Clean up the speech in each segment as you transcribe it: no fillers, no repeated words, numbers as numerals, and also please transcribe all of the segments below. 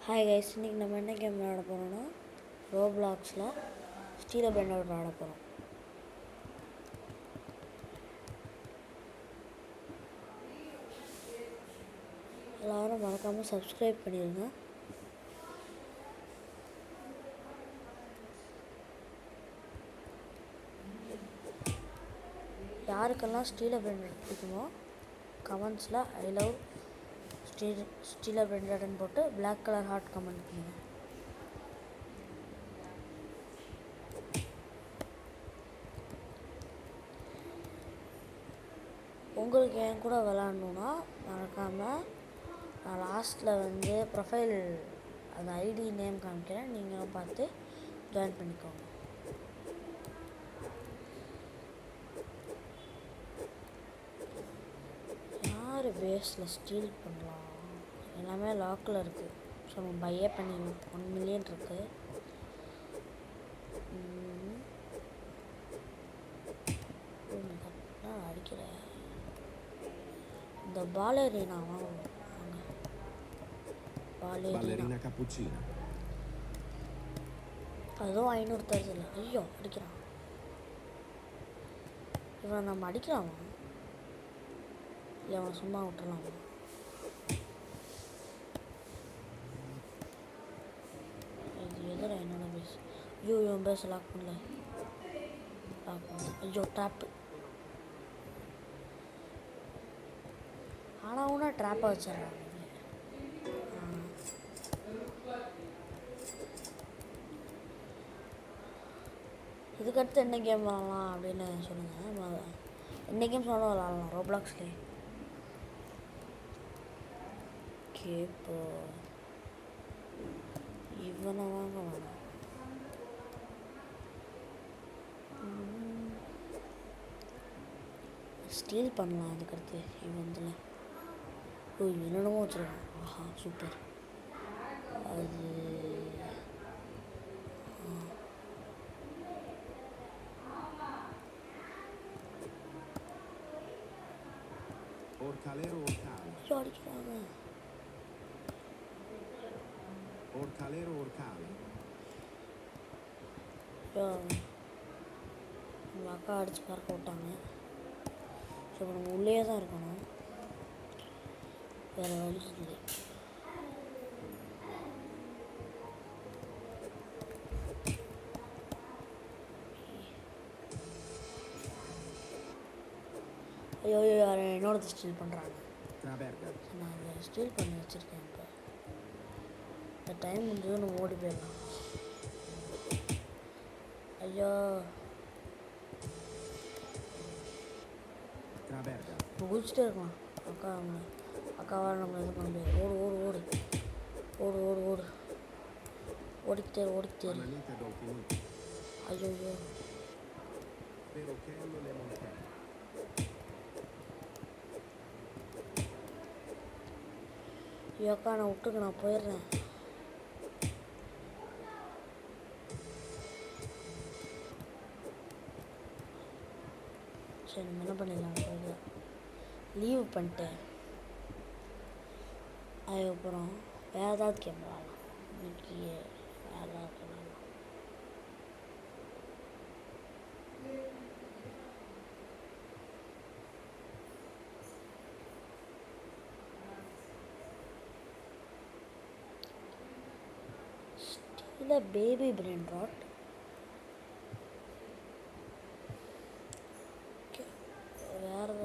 Hi guys, இன்றைக்கி நம்ம என்ன கேம் விளாட போகிறோன்னா ரோப்ளாக்ஸில் ஸ்டீல் பெண்டர் விளாட போகிறோம். எல்லோரும் மறக்காமல் சப்ஸ்கிரைப் பண்ணிடுங்க. யாருக்கெல்லாம் ஸ்டீல் பெண்டர் பிடிக்குமோ கமெண்ட்ஸில் ஐ லவ் ஸ்டீல் பெண்டர்னு போட்டு பிளாக் கலர் ஹார்ட் கமெண்ட் பண்ணுங்க. உங்களுக்கு என் கூட விளாட்ணுன்னா மறக்காமல் நான் லாஸ்ட்டில் ப்ரொஃபைல் அந்த ஐடி நேம் காமிக்கிறேன், நீங்களும் பார்த்து ஜாயின் பண்ணிக்கோங்க. யார் பேஸில் ஸ்டீல் பண்ணலாம்? எல்லாமே லாக்கில் இருக்குது. ஸோ நம்ம பையே பண்ணிடுவோம். 1 மில்லியன் இருக்குது. அடிக்கிறேன். இந்த பாலரினா cappuccina. அதுவும் 500 தருதில்ல. ஐயோ, அடிக்கிறான் இவன். நம்ம அடிக்கிறான் இல்லை, அவன் சும்மா விட்டுறலாம். இது எதிர என்னோட பேஸ். ஐயோ, இவன் பேஸ் லாக் பண்ணல. ஐயோ, ட்ராப்பு. ஆனால் ஒன்றா ட்ராப்பாக வச்சிடறாங்க. இதுக்கடுத்து என்ன கேம் விளாட்லாம் அப்படின்னு சொல்லுங்கள். என்ன கேம் சொன்னாலும் விளாட்லாம் ரோப்ளாக்ஸ்லேயே. ஓகே, இப்போ இவனை வாங்க வேணாம். ஸ்டீல் பண்ணலாம். அதுக்கடுத்து இவன் என்னென்னமோ வச்சுருக்கான். ஆஹா, சூப்பர். அது அடிக்கிறாங்க. எங்கள் அக்கா அடித்து பறக்க விட்டாங்க. ஸோ நம்ம உள்ளே தான் இருக்கணும், வேறு வழி இல்லை. ஐயோ, யார் என்னோட ஸ்டீல் பண்ணுறாங்க. நான் அதை ஸ்டீல் பண்ணி வச்சுருக்கேன். இப்போ இந்த டைம் முடிஞ்சது, நம்ம ஓடி போயிடலாம். ஐயோ, இப்போ குதிச்சுட்டே இருக்கலாம். அக்காவாக நம்மளை இது பண்ண முடியாது. ஓடு ஓடு ஓடு ஓடு ஓடு ஓடு ஓடிக்கிட்டே ஓடிக்கிட்டே. ஐயோ, அக்கா நான் விட்டுக்கு நான் போயிடுறேன். சரி, நம்ம என்ன பண்ணிடலாம், போயிடு. லீவ் பண்ணிட்டேன். அதுக்கப்புறம் வேறு ஏதாவது கேம் விளாடலாம். இன்னைக்கு வேறு ஏதாவது விளாடலாம். இல்லை, பேபி பிரெயின் ராட். வேறு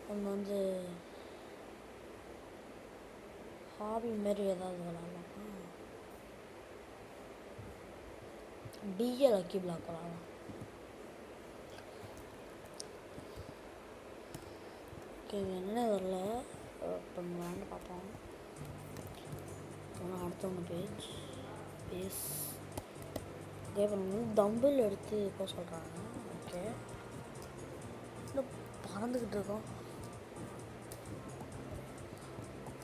நம்ம ஹாபி மாரி ஏதாவது விளாட்லாம். டிஏ லக்கி பிளாக் விளாட்லாம். ஓகே, என்ன வரல. இப்போ நம்ம விளாண்டு பார்ப்போம். அடுத்தவங்க பேஸ் ஓகே. இப்போ நம்ம தம்பிள் எடுத்து இப்போ சொல்கிறாங்க. ஓகே, இன்னும் பறந்துக்கிட்டு இருக்கோம்.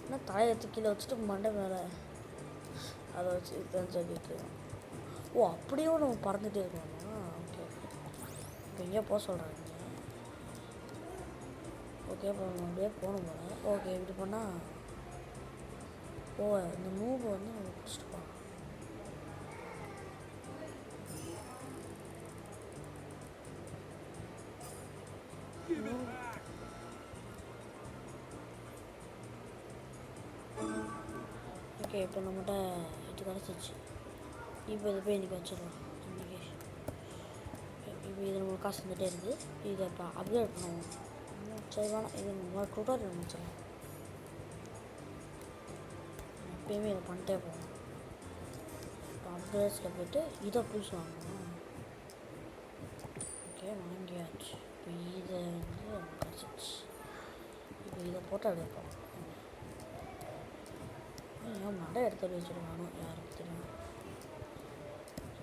இன்னும் தலையை எடுத்து கீழே வச்சுட்டு மண்டை மேலே அதை வச்சு இதுதான் சொல்லிட்டு இருக்கோம். ஓ, அப்படியே நம்ம பறந்துகிட்டே இருக்கோம்னா. ஓகே, இப்போ எங்கேயோ போக சொல்கிறாங்க. ஓகே, இப்போ நம்ம அப்படியே போகணும் போல. ஓகே, இப்படி பண்ணால் ஓ இந்த மூவ் வந்து நம்ம பிடிச்சிட்டு போகலாம். ஓகே இப்போ நம்மகிட்ட இது கிடச்சிச்சு. இப்போ இதை போய் இன்றைக்கி வச்சிடலாம். இன்றைக்கி இப்போ இது நம்மளுக்கு காசு வந்துகிட்டே இருக்குது. இதை இப்போ அப்கிரேட் பண்ணுவோம். சரி வேணாம், இது நம்ம டுட்டோரியல் முடிச்சிடலாம். எப்பயுமே இதை பண்ணிட்டே போகணும். இப்போ அப்கிரேட்ஸில் போய்ட்டு இதை புதுசு வாங்கணும். ஓகே வாங்கியாச்சு. இப்போ இதை வந்து நமக்கு கிடச்சிச்சு. இப்போ இதை போட்டு அப்படியே போகலாம். ஏன் மடை எடுத்து வச்சுருக்கானோ யாருக்கு தெரியும்.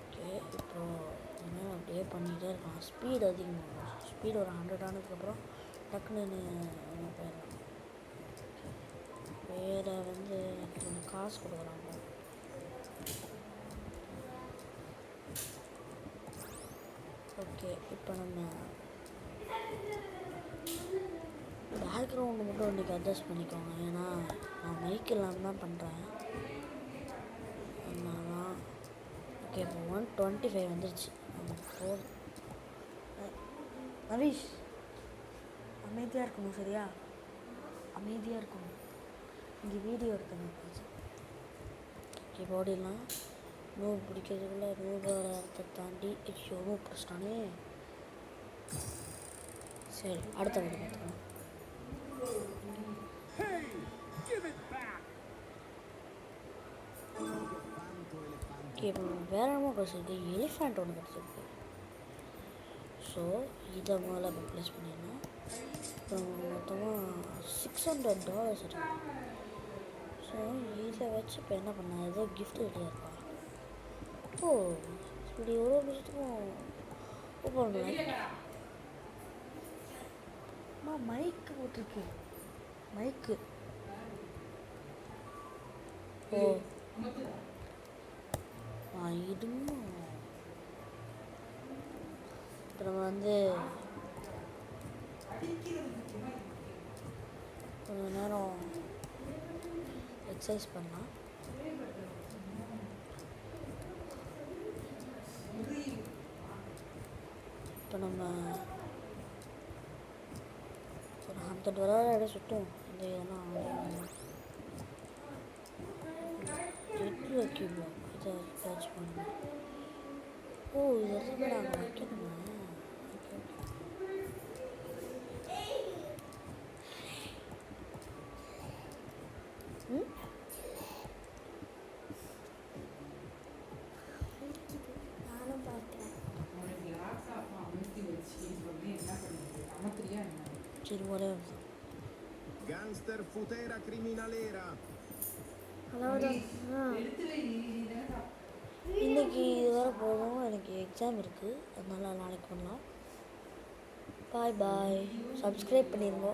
ஓகே இப்போது இனிமேல் அப்படியே பண்ணிகிட்டே இருக்கலாம். ஸ்பீடு அதிகமாகும். ஸ்பீடு ஒரு 100 ஆனதுக்கப்புறம் டக்குன்னு போயிடலாம். வேறு வந்து எனக்கு காசு கொடுக்குறாங்க. ஓகே இப்போ நம்ம பேக்ரவுண்டு மட்டும் இன்றைக்கி அட்ஜஸ்ட் பண்ணிக்கோங்க. ஏன்னா நான் மைக் இல்லாமல் தான் பண்ணுறேன். அதனால ஓகே இப்போ 125 வந்துருச்சு. போதும். நவீஷ் அமைதியாக இருக்கணும், சரியா? அமைதியாக இருக்கணும். இங்கே வீடியோ எடுக்கணும். ஓகே போடிடலாம். நூறு பிடிக்கிறதுக்குள்ள நூறு இடத்தை தாண்டி நூறு பிடிச்சிட்டானே. சரி அடுத்த வீடு பார்த்துக்கலாம். ஓகே இப்போ வேற என்ன கிடச்சிருக்கு? எலிஃபண்ட் ஒன்று கிடச்சிருக்கு. ஸோ இதை முதல்ல இப்போ ப்ளேஸ் பண்ணிடலாம். இப்போ மொத்தமாக $600 இருக்கு. ஸோ இதை வச்சு இப்போ என்ன பண்ண ஏதோ கிஃப்ட் ரெடியாக இருக்கா? ஓ இப்படி ஒரு நிமிஷத்துக்கும் ஓப்பன் பண்ணலாம். மைக்கு போட்டிருக்கு. மைக்கு ஓ இதுவும் இப்போ நம்ம வந்து கொஞ்ச நேரம் எக்ஸசைஸ் பண்ணலாம். இப்போ நம்ம ஒரு $100 இடம் சுட்டும். இந்த இதெல்லாம் ஜெட்டு வைக்கணும். இதை சார்ஜ் பண்ணணும். ஓ இதெல்லாம் நாங்கள் வைக்கணுமா? நானும் பார்க்குறேன். சரி ஒரே Gangster futera criminalera. இன்னைக்கு இது வர போதும். எனக்கு எக்ஸாம் இருக்குது, அதனால நாளைக்கு பண்ணலாம். பாய் பாய். சப்ஸ்கிரைப் பண்ணிடுங்க.